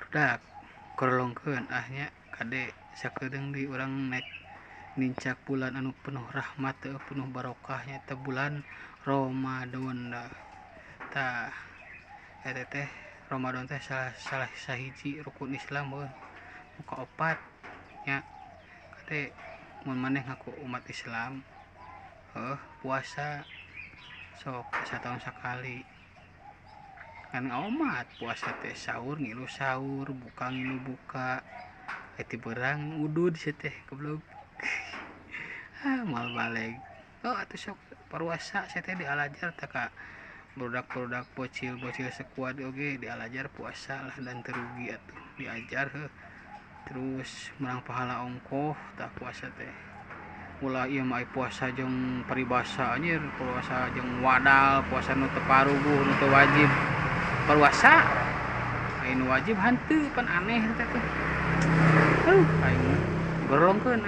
barudak korlongkeun ahnya kade sakedeung di urang naik nincak bulan anu penuh rahmat penuh barokahnya teh bulan Ramadan da tah eta teh Ramadan teh salah sahiji rukun Islam muka opat nya kade mun maneh ngaku umat Islam puasa sok satahun sakali kan omat puasa teh sahur ngilu sahur buka ngilu buka eti berang udud sia teh goblok mal balik atuh sok paruasa sia teh di Al-Azhar teh ka budak-budak bocil-bocil sekuat oge di Al-Azhar puasa lah dan terugi atuh diajar terus menang pahala ongkoh tak puasa teh ulah ieu mah puasa jeung paribasa anjir puasa jeung wadal puasa nu teu paruguh nu teu wajib puasa anu wajib hanteu pan aneh teh tuh aing gorongkeun